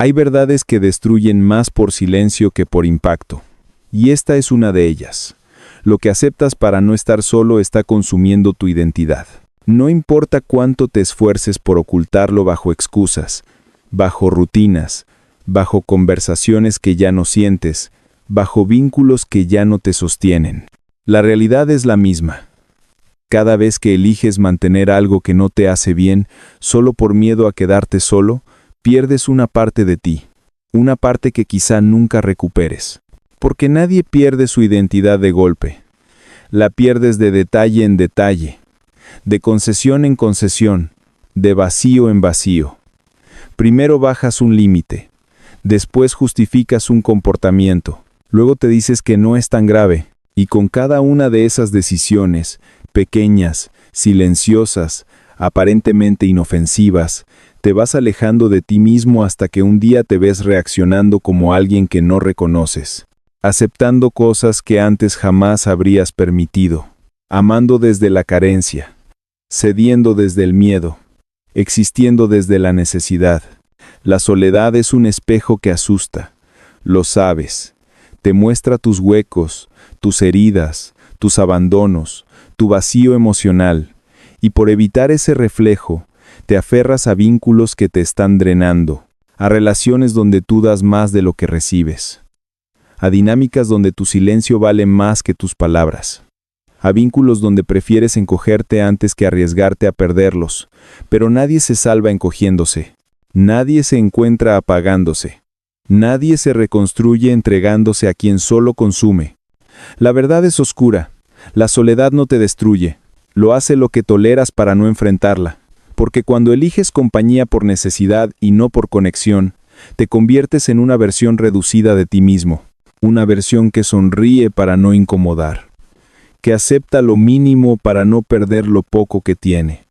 Hay verdades que destruyen más por silencio que por impacto. Y esta es una de ellas. Lo que aceptas para no estar solo está consumiendo tu identidad. No importa cuánto te esfuerces por ocultarlo bajo excusas, bajo rutinas, bajo conversaciones que ya no sientes, bajo vínculos que ya no te sostienen. La realidad es la misma. Cada vez que eliges mantener algo que no te hace bien, solo por miedo a quedarte solo, pierdes una parte de ti, una parte que quizá nunca recuperes. Porque nadie pierde su identidad de golpe. La pierdes de detalle en detalle, de concesión en concesión, de vacío en vacío. Primero bajas un límite, después justificas un comportamiento, luego te dices que no es tan grave, y con cada una de esas decisiones, pequeñas, silenciosas, aparentemente inofensivas, te vas alejando de ti mismo hasta que un día te ves reaccionando como alguien que no reconoces, aceptando cosas que antes jamás habrías permitido, amando desde la carencia, cediendo desde el miedo, existiendo desde la necesidad. La soledad es un espejo que asusta, lo sabes, te muestra tus huecos, tus heridas, tus abandonos, tu vacío emocional, y por evitar ese reflejo, te aferras a vínculos que te están drenando, a relaciones donde tú das más de lo que recibes, a dinámicas donde tu silencio vale más que tus palabras, a vínculos donde prefieres encogerte antes que arriesgarte a perderlos, pero nadie se salva encogiéndose, nadie se encuentra apagándose, nadie se reconstruye entregándose a quien solo consume. La verdad es oscura, la soledad no te destruye, lo hace lo que toleras para no enfrentarla, porque cuando eliges compañía por necesidad y no por conexión, te conviertes en una versión reducida de ti mismo, una versión que sonríe para no incomodar, que acepta lo mínimo para no perder lo poco que tiene,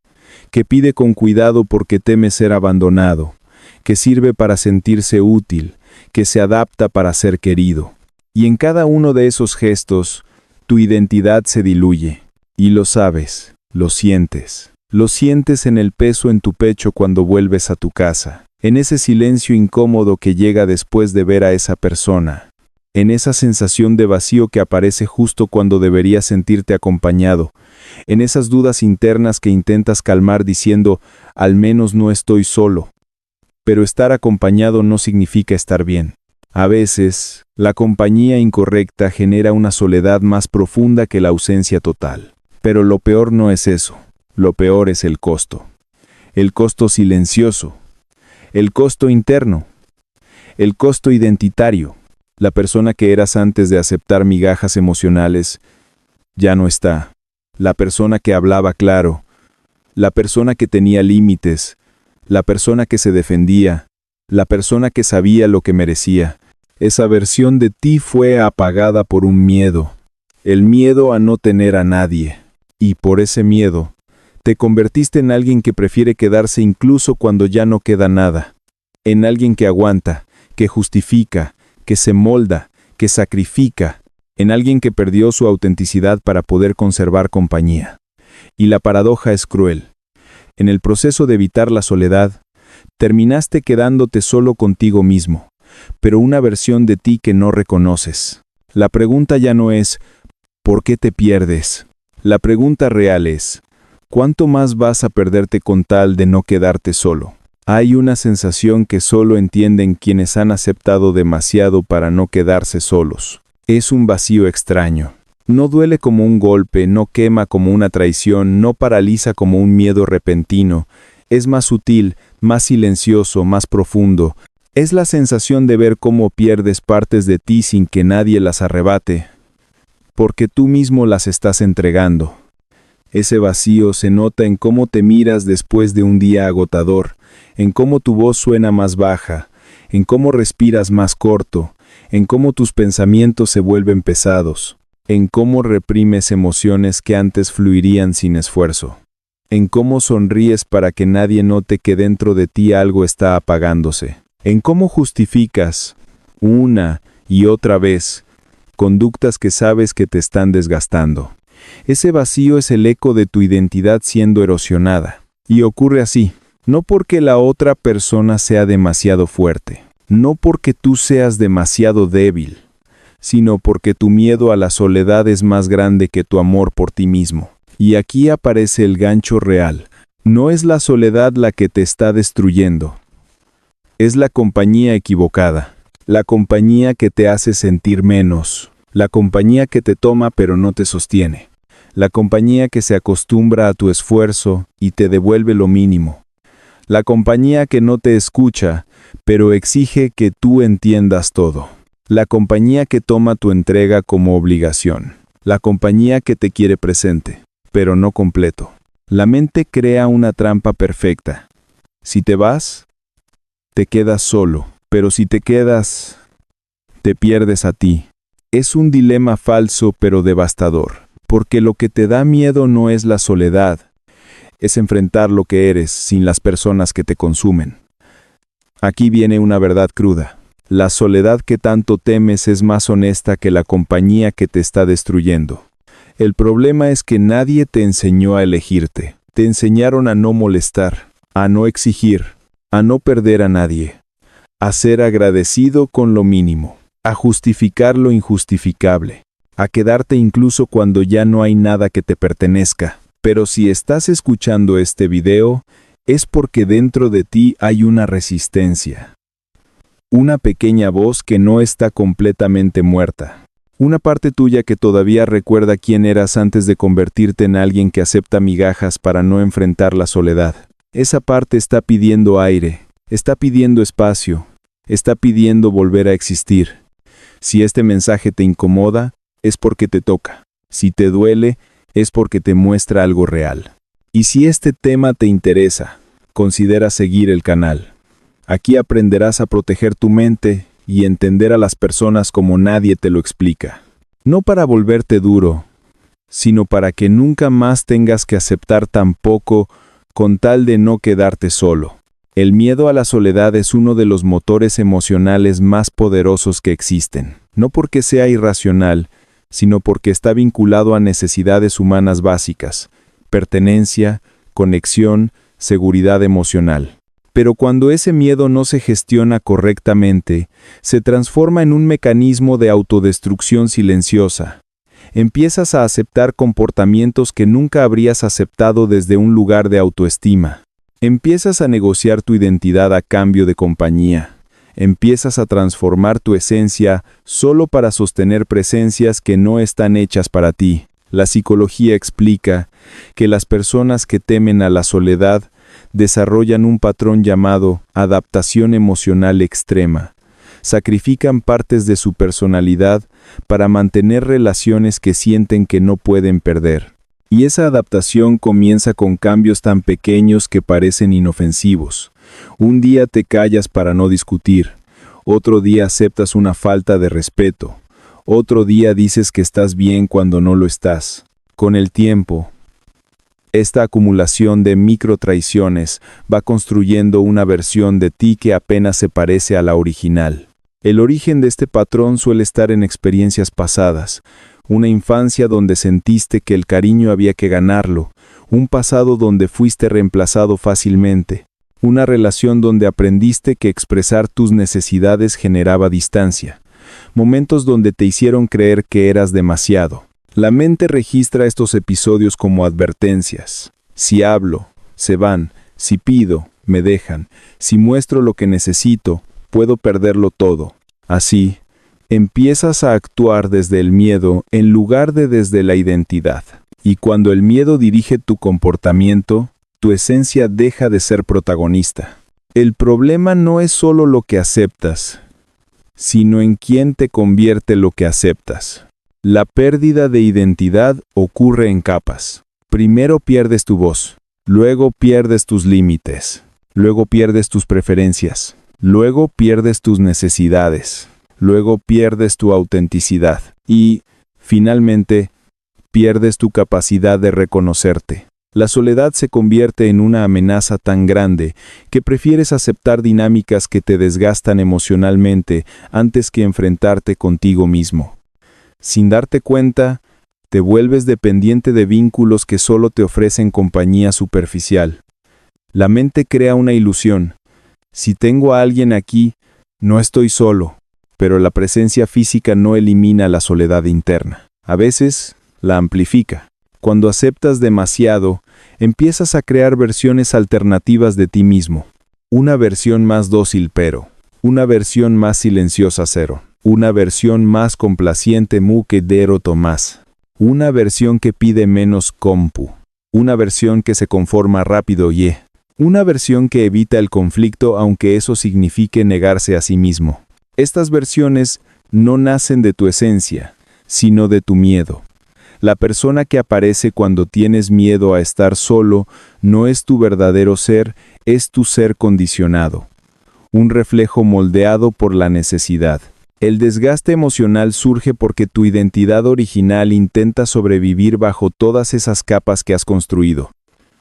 que pide con cuidado porque teme ser abandonado, que sirve para sentirse útil, que se adapta para ser querido. Y en cada uno de esos gestos, tu identidad se diluye, y lo sabes, lo sientes en el peso en tu pecho cuando vuelves a tu casa, en ese silencio incómodo que llega después de ver a esa persona, en esa sensación de vacío que aparece justo cuando deberías sentirte acompañado, en esas dudas internas que intentas calmar diciendo, al menos no estoy solo. Pero estar acompañado no significa estar bien. A veces, la compañía incorrecta genera una soledad más profunda que la ausencia total. Pero lo peor no es eso, lo peor es el costo silencioso, el costo interno, el costo identitario. La persona que eras antes de aceptar migajas emocionales ya no está. La persona que hablaba claro, la persona que tenía límites, la persona que se defendía, la persona que sabía lo que merecía. Esa versión de ti fue apagada por un miedo, el miedo a no tener a nadie. Y por ese miedo, te convertiste en alguien que prefiere quedarse incluso cuando ya no queda nada. En alguien que aguanta, que justifica, que se molda, que sacrifica. En alguien que perdió su autenticidad para poder conservar compañía. Y la paradoja es cruel. En el proceso de evitar la soledad, terminaste quedándote solo contigo mismo, pero una versión de ti que no reconoces. La pregunta ya no es, ¿por qué te pierdes? La pregunta real es, ¿cuánto más vas a perderte con tal de no quedarte solo? Hay una sensación que solo entienden quienes han aceptado demasiado para no quedarse solos. Es un vacío extraño. No duele como un golpe, no quema como una traición, no paraliza como un miedo repentino. Es más sutil, más silencioso, más profundo. Es la sensación de ver cómo pierdes partes de ti sin que nadie las arrebate, porque tú mismo las estás entregando. Ese vacío se nota en cómo te miras después de un día agotador, en cómo tu voz suena más baja, en cómo respiras más corto, en cómo tus pensamientos se vuelven pesados, en cómo reprimes emociones que antes fluirían sin esfuerzo, en cómo sonríes para que nadie note que dentro de ti algo está apagándose, en cómo justificas, una y otra vez, conductas que sabes que te están desgastando. Ese vacío es el eco de tu identidad siendo erosionada. Y ocurre así, no porque la otra persona sea demasiado fuerte, no porque tú seas demasiado débil, sino porque tu miedo a la soledad es más grande que tu amor por ti mismo. Y aquí aparece el gancho real. No es la soledad la que te está destruyendo. Es la compañía equivocada. La compañía que te hace sentir menos. La compañía que te toma pero no te sostiene. La compañía que se acostumbra a tu esfuerzo y te devuelve lo mínimo. La compañía que no te escucha, pero exige que tú entiendas todo. La compañía que toma tu entrega como obligación. La compañía que te quiere presente, pero no completo. La mente crea una trampa perfecta. Si te vas, te quedas solo, pero si te quedas, te pierdes a ti. Es un dilema falso pero devastador, porque lo que te da miedo no es la soledad, es enfrentar lo que eres sin las personas que te consumen. Aquí viene una verdad cruda. La soledad que tanto temes es más honesta que la compañía que te está destruyendo. El problema es que nadie te enseñó a elegirte. Te enseñaron a no molestar, a no exigir, a no perder a nadie, a ser agradecido con lo mínimo, a justificar lo injustificable, a quedarte incluso cuando ya no hay nada que te pertenezca. Pero si estás escuchando este video, es porque dentro de ti hay una resistencia. Una pequeña voz que no está completamente muerta. Una parte tuya que todavía recuerda quién eras antes de convertirte en alguien que acepta migajas para no enfrentar la soledad. Esa parte está pidiendo aire, está pidiendo espacio, está pidiendo volver a existir. Si este mensaje te incomoda, es porque te toca. Si te duele, es porque te muestra algo real. Y si este tema te interesa, considera seguir el canal. Aquí aprenderás a proteger tu mente y entender a las personas como nadie te lo explica. No para volverte duro, sino para que nunca más tengas que aceptar tan poco con tal de no quedarte solo. El miedo a la soledad es uno de los motores emocionales más poderosos que existen. No porque sea irracional, sino porque está vinculado a necesidades humanas básicas: pertenencia, conexión, seguridad emocional. Pero cuando ese miedo no se gestiona correctamente, se transforma en un mecanismo de autodestrucción silenciosa. Empiezas a aceptar comportamientos que nunca habrías aceptado desde un lugar de autoestima. Empiezas a negociar tu identidad a cambio de compañía. Empiezas a transformar tu esencia solo para sostener presencias que no están hechas para ti. La psicología explica que las personas que temen a la soledad desarrollan un patrón llamado adaptación emocional extrema. Sacrifican partes de su personalidad para mantener relaciones que sienten que no pueden perder. Y esa adaptación comienza con cambios tan pequeños que parecen inofensivos. Un día te callas para no discutir, otro día aceptas una falta de respeto, otro día dices que estás bien cuando no lo estás. Con el tiempo, esta acumulación de microtraiciones va construyendo una versión de ti que apenas se parece a la original. El origen de este patrón suele estar en experiencias pasadas, una infancia donde sentiste que el cariño había que ganarlo, un pasado donde fuiste reemplazado fácilmente, una relación donde aprendiste que expresar tus necesidades generaba distancia, momentos donde te hicieron creer que eras demasiado. La mente registra estos episodios como advertencias. Si hablo, se van. Si pido, me dejan. Si muestro lo que necesito, puedo perderlo todo. Así, empiezas a actuar desde el miedo en lugar de desde la identidad. Y cuando el miedo dirige tu comportamiento, tu esencia deja de ser protagonista. El problema no es solo lo que aceptas, sino en quién te convierte lo que aceptas. La pérdida de identidad ocurre en capas. Primero pierdes tu voz, luego pierdes tus límites, luego pierdes tus preferencias, luego pierdes tus necesidades, luego pierdes tu autenticidad y, finalmente, pierdes tu capacidad de reconocerte. La soledad se convierte en una amenaza tan grande que prefieres aceptar dinámicas que te desgastan emocionalmente antes que enfrentarte contigo mismo. Sin darte cuenta, te vuelves dependiente de vínculos que solo te ofrecen compañía superficial. La mente crea una ilusión. Si tengo a alguien aquí, No estoy solo, pero la presencia física no elimina la soledad interna. A veces, la amplifica. Cuando aceptas demasiado, empiezas a crear versiones alternativas de ti mismo. Una versión más dócil pero, una versión más silenciosa cero, una versión más complaciente mu que dero Tomás, una versión que pide menos compu, una versión que se conforma rápido una versión que evita el conflicto aunque eso signifique negarse a sí mismo. Estas versiones no nacen de tu esencia, sino de tu miedo. La persona que aparece cuando tienes miedo a estar solo no es tu verdadero ser, es tu ser condicionado. Un reflejo moldeado por la necesidad. El desgaste emocional surge porque tu identidad original intenta sobrevivir bajo todas esas capas que has construido.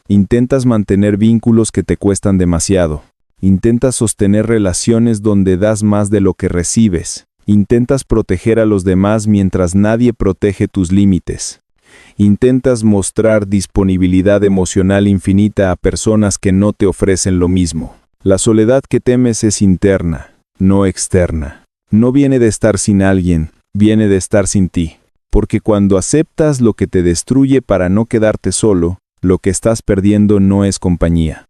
Intentas mantener vínculos que te cuestan demasiado. Intentas sostener relaciones donde das más de lo que recibes. Intentas proteger a los demás mientras nadie protege tus límites. Intentas mostrar disponibilidad emocional infinita a personas que no te ofrecen lo mismo. La soledad que temes es interna, no externa. No viene de estar sin alguien, viene de estar sin ti. Porque cuando aceptas lo que te destruye para no quedarte solo, lo que estás perdiendo no es compañía.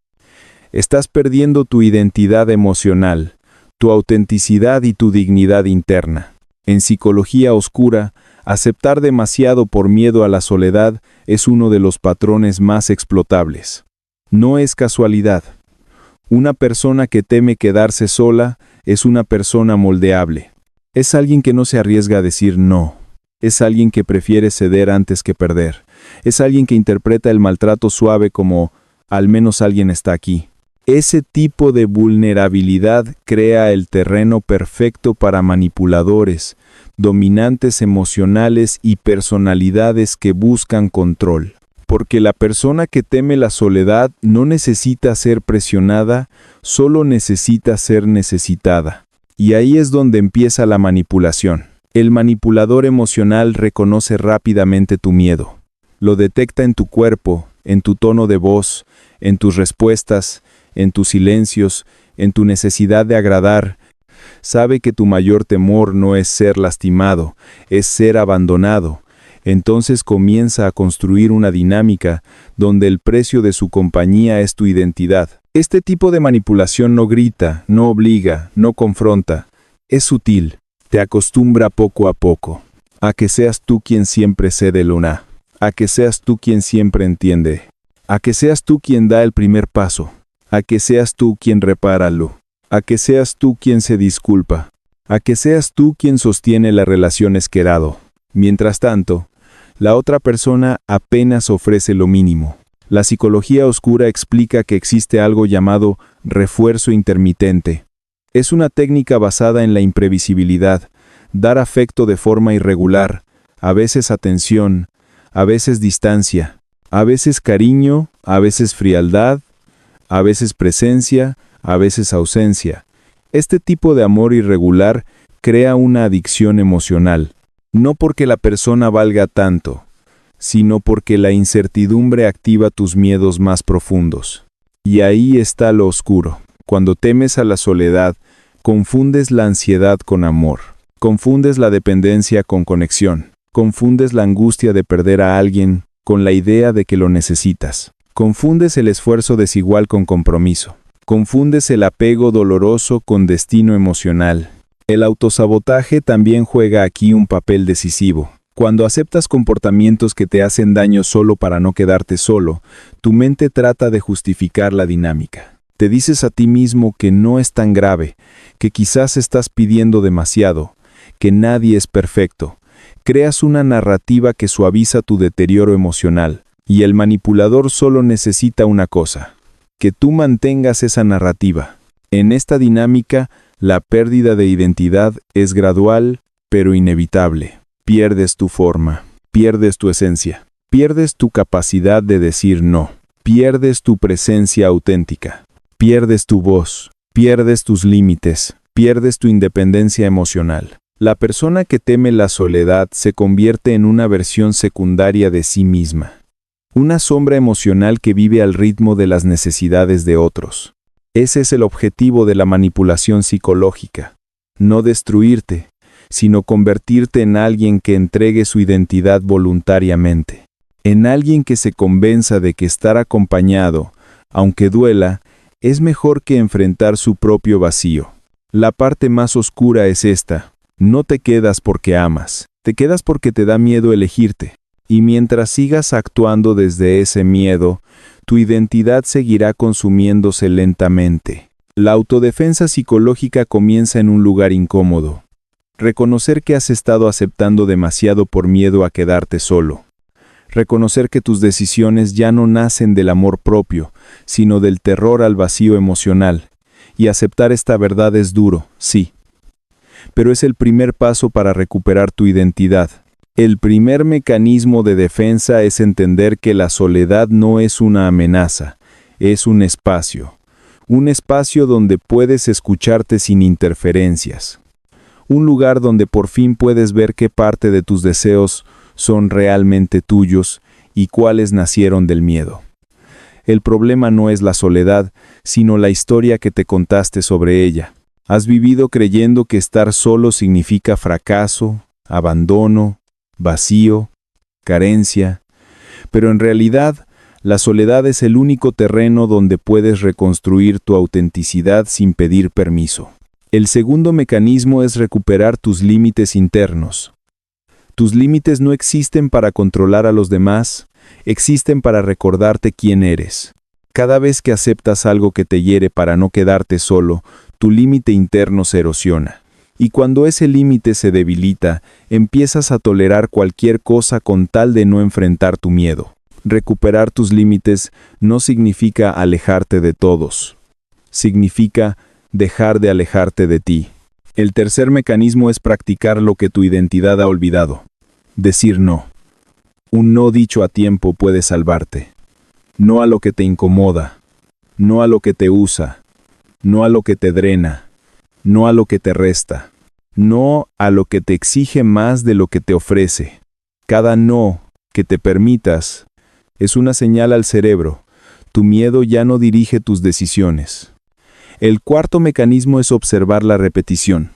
Estás perdiendo tu identidad emocional, tu autenticidad y tu dignidad interna. En psicología oscura, aceptar demasiado por miedo a la soledad es uno de los patrones más explotables. No es casualidad. Una persona que teme quedarse sola es una persona moldeable. Es alguien que no se arriesga a decir no. Es alguien que prefiere ceder antes que perder. Es alguien que interpreta el maltrato suave como, al menos alguien está aquí. Ese tipo de vulnerabilidad crea el terreno perfecto para manipuladores, dominantes emocionales y personalidades que buscan control. Porque la persona que teme la soledad no necesita ser presionada, solo necesita ser necesitada. Y ahí es donde empieza la manipulación. El manipulador emocional reconoce rápidamente tu miedo. Lo detecta en tu cuerpo, en tu tono de voz, en tus respuestas, en tus silencios, en tu necesidad de agradar. Sabe que tu mayor temor no es ser lastimado, es ser abandonado. Entonces comienza a construir una dinámica donde el precio de su compañía es tu identidad. Este tipo de manipulación no grita, no obliga, no confronta. Es sutil, te acostumbra poco a poco. A que seas tú quien siempre cede luna. A que seas tú quien siempre entiende. A que seas tú quien da el primer paso. A que seas tú quien repáralo. A que seas tú quien se disculpa. A que seas tú quien sostiene la relación esquerado. Mientras tanto, la otra persona apenas ofrece lo mínimo. La psicología oscura explica que existe algo llamado refuerzo intermitente. Es una técnica basada en la imprevisibilidad, dar afecto de forma irregular, a veces atención, a veces distancia, a veces cariño, a veces frialdad, a veces presencia, a veces ausencia. Este tipo de amor irregular crea una adicción emocional, no porque la persona valga tanto, sino porque la incertidumbre activa tus miedos más profundos. Y ahí está lo oscuro. Cuando temes a la soledad, confundes la ansiedad con amor, confundes la dependencia con conexión, confundes la angustia de perder a alguien con la idea de que lo necesitas. Confundes el esfuerzo desigual con compromiso. Confundes el apego doloroso con destino emocional. El autosabotaje también juega aquí un papel decisivo. Cuando aceptas comportamientos que te hacen daño solo para no quedarte solo, tu mente trata de justificar la dinámica. Te dices a ti mismo que no es tan grave, que quizás estás pidiendo demasiado, que nadie es perfecto. Creas una narrativa que suaviza tu deterioro emocional. Y el manipulador solo necesita una cosa, que tú mantengas esa narrativa. En esta dinámica, la pérdida de identidad es gradual, pero inevitable. Pierdes tu forma, pierdes tu esencia, pierdes tu capacidad de decir no, pierdes tu presencia auténtica, pierdes tu voz, pierdes tus límites, pierdes tu independencia emocional. La persona que teme la soledad se convierte en una versión secundaria de sí misma. Una sombra emocional que vive al ritmo de las necesidades de otros. Ese es el objetivo de la manipulación psicológica. no destruirte, sino convertirte en alguien que entregue su identidad voluntariamente, en alguien que se convenza de que estar acompañado, aunque duela, es mejor que enfrentar su propio vacío. La parte más oscura es esta: no te quedas porque amas, te quedas porque te da miedo elegirte. Y mientras sigas actuando desde ese miedo, tu identidad seguirá consumiéndose lentamente. La autodefensa psicológica comienza en un lugar incómodo. Reconocer que has estado aceptando demasiado por miedo a quedarte solo. Reconocer que tus decisiones ya no nacen del amor propio, sino del terror al vacío emocional. Y aceptar esta verdad es duro, sí. Pero es el primer paso para recuperar tu identidad. El primer mecanismo de defensa es entender que la soledad no es una amenaza, es un espacio. Un espacio donde puedes escucharte sin interferencias. Un lugar donde por fin puedes ver qué parte de tus deseos son realmente tuyos y cuáles nacieron del miedo. El problema no es la soledad, sino la historia que te contaste sobre ella. Has vivido creyendo que estar solo significa fracaso, abandono, vacío, carencia, pero en realidad la soledad es el único terreno donde puedes reconstruir tu autenticidad sin pedir permiso. El segundo mecanismo es recuperar tus límites internos. Tus límites no existen para controlar a los demás, existen para recordarte quién eres. Cada vez que aceptas algo que te hiere para no quedarte solo, tu límite interno se erosiona. Y cuando ese límite se debilita, empiezas a tolerar cualquier cosa con tal de no enfrentar tu miedo. Recuperar tus límites no significa alejarte de todos. Significa dejar de alejarte de ti. El tercer mecanismo es practicar lo que tu identidad ha olvidado. Decir no. Un no dicho a tiempo puede salvarte. No a lo que te incomoda. No a lo que te usa. No a lo que te drena. No a lo que te resta. No a lo que te exige más de lo que te ofrece. Cada no que te permitas es una señal al cerebro. Tu miedo ya no dirige tus decisiones. El cuarto mecanismo es observar la repetición.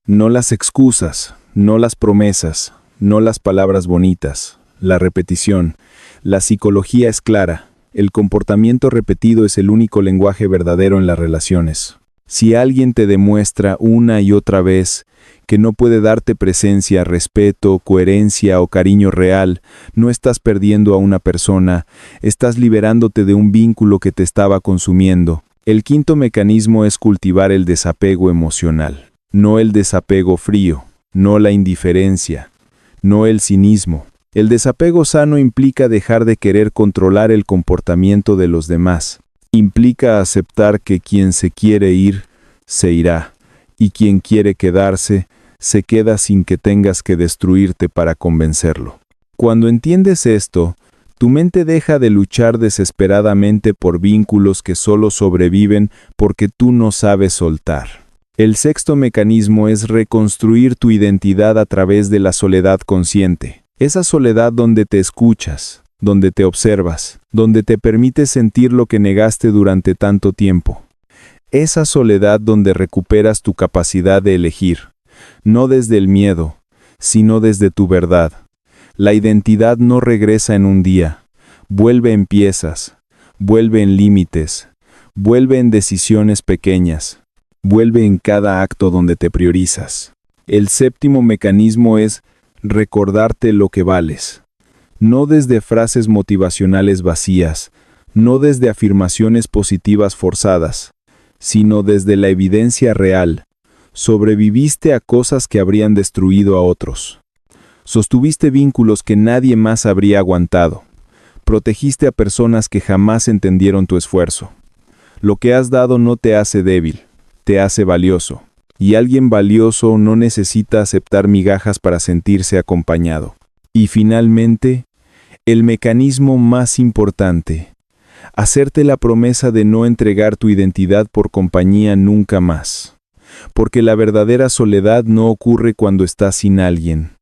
No las excusas, no las promesas, no las palabras bonitas. La repetición. La psicología es clara. El comportamiento repetido es el único lenguaje verdadero en las relaciones. Si alguien te demuestra una y otra vez que no puede darte presencia, respeto, coherencia o cariño real, no estás perdiendo a una persona, estás liberándote de un vínculo que te estaba consumiendo. El quinto mecanismo es cultivar el desapego emocional, no el desapego frío, no la indiferencia, no el cinismo. El desapego sano implica dejar de querer controlar el comportamiento de los demás. Implica aceptar que quien se quiere ir, se irá, y quien quiere quedarse, se queda sin que tengas que destruirte para convencerlo. Cuando entiendes esto, tu mente deja de luchar desesperadamente por vínculos que solo sobreviven porque tú no sabes soltar. El sexto mecanismo es reconstruir tu identidad a través de la soledad consciente. Esa soledad donde te escuchas, donde te observas, donde te permites sentir lo que negaste durante tanto tiempo. Esa soledad donde recuperas tu capacidad de elegir, no desde el miedo, sino desde tu verdad. La identidad no regresa en un día, vuelve en piezas, vuelve en límites, vuelve en decisiones pequeñas, vuelve en cada acto donde te priorizas. El séptimo mecanismo es recordarte lo que vales. No desde frases motivacionales vacías, no desde afirmaciones positivas forzadas, sino desde la evidencia real. Sobreviviste a cosas que habrían destruido a otros. Sostuviste vínculos que nadie más habría aguantado. Protegiste a personas que jamás entendieron tu esfuerzo. Lo que has dado no te hace débil, te hace valioso. Y alguien valioso no necesita aceptar migajas para sentirse acompañado. Y finalmente, el mecanismo más importante, hacerte la promesa de no entregar tu identidad por compañía nunca más. Porque la verdadera soledad no ocurre cuando estás sin alguien,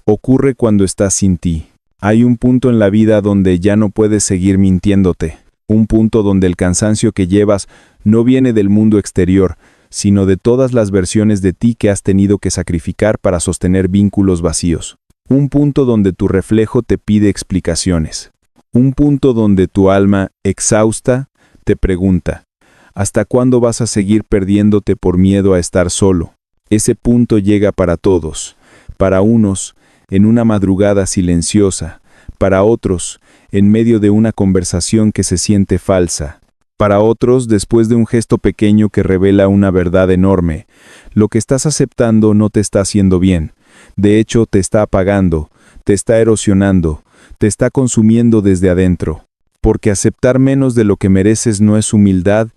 ocurre cuando estás sin ti. Hay un punto en la vida donde ya no puedes seguir mintiéndote, un punto donde el cansancio que llevas no viene del mundo exterior, sino de todas las versiones de ti que has tenido que sacrificar para sostener vínculos vacíos. Un punto donde tu reflejo te pide explicaciones. Un punto donde tu alma, exhausta, te pregunta, ¿hasta cuándo vas a seguir perdiéndote por miedo a estar solo? Ese punto llega para todos. Para unos, en una madrugada silenciosa. Para otros, en medio de una conversación que se siente falsa. Para otros, después de un gesto pequeño que revela una verdad enorme. Lo que estás aceptando no te está haciendo bien. De hecho, te está apagando, te está erosionando, te está consumiendo desde adentro. Porque aceptar menos de lo que mereces no es humildad,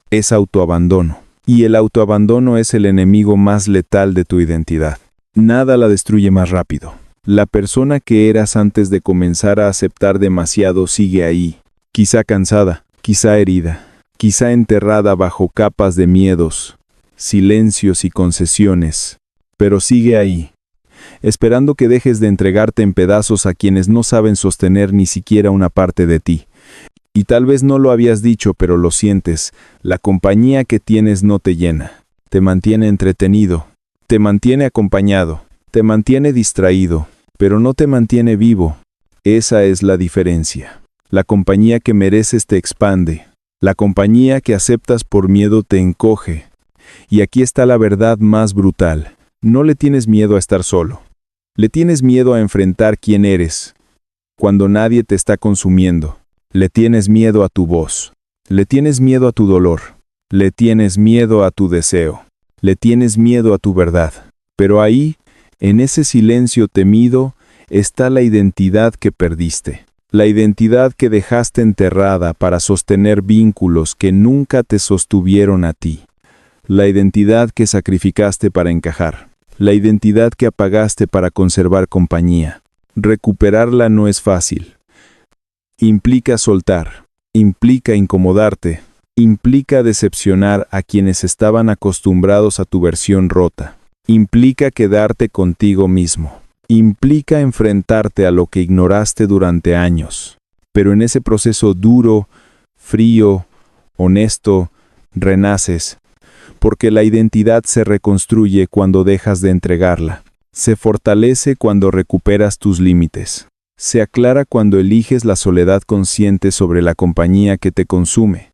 es autoabandono. Y el autoabandono es el enemigo más letal de tu identidad. Nada la destruye más rápido. La persona que eras antes de comenzar a aceptar demasiado sigue ahí, quizá cansada, quizá herida, quizá enterrada bajo capas de miedos, silencios y concesiones, pero sigue ahí, esperando que dejes de entregarte en pedazos a quienes no saben sostener ni siquiera una parte de ti. Y tal vez no lo habías dicho, pero lo sientes, la compañía que tienes no te llena, te mantiene entretenido, te mantiene acompañado, te mantiene distraído, pero no te mantiene vivo. Esa es la diferencia. La compañía que mereces te expande, la compañía que aceptas por miedo te encoge. Y aquí está la verdad más brutal. No le tienes miedo a estar solo. Le tienes miedo a enfrentar quién eres, cuando nadie te está consumiendo. Le tienes miedo a tu voz. Le tienes miedo a tu dolor. Le tienes miedo a tu deseo. Le tienes miedo a tu verdad. Pero ahí, en ese silencio temido, está la identidad que perdiste. La identidad que dejaste enterrada para sostener vínculos que nunca te sostuvieron a ti. La identidad que sacrificaste para encajar. La identidad que apagaste para conservar compañía. Recuperarla no es fácil. Implica soltar, implica incomodarte, implica decepcionar a quienes estaban acostumbrados a tu versión rota. Implica quedarte contigo mismo. Implica enfrentarte a lo que ignoraste durante años. Pero en ese proceso duro, frío, honesto, renaces. Porque la identidad se reconstruye cuando dejas de entregarla. Se fortalece cuando recuperas tus límites. Se aclara cuando eliges la soledad consciente sobre la compañía que te consume.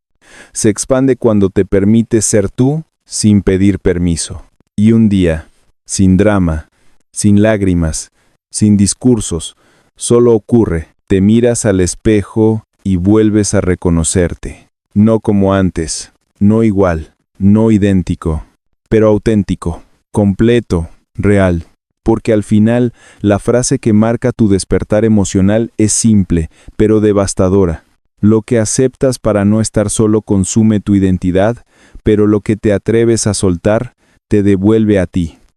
Se expande cuando te permites ser tú sin pedir permiso. Y un día, sin drama, sin lágrimas, sin discursos, solo ocurre. Te miras al espejo y vuelves a reconocerte. No como antes, no igual, no idéntico, pero auténtico, completo, real. Porque al final, la frase que marca tu despertar emocional es simple, pero devastadora. Lo que aceptas para no estar solo consume tu identidad, pero lo que te atreves a soltar, te devuelve a ti.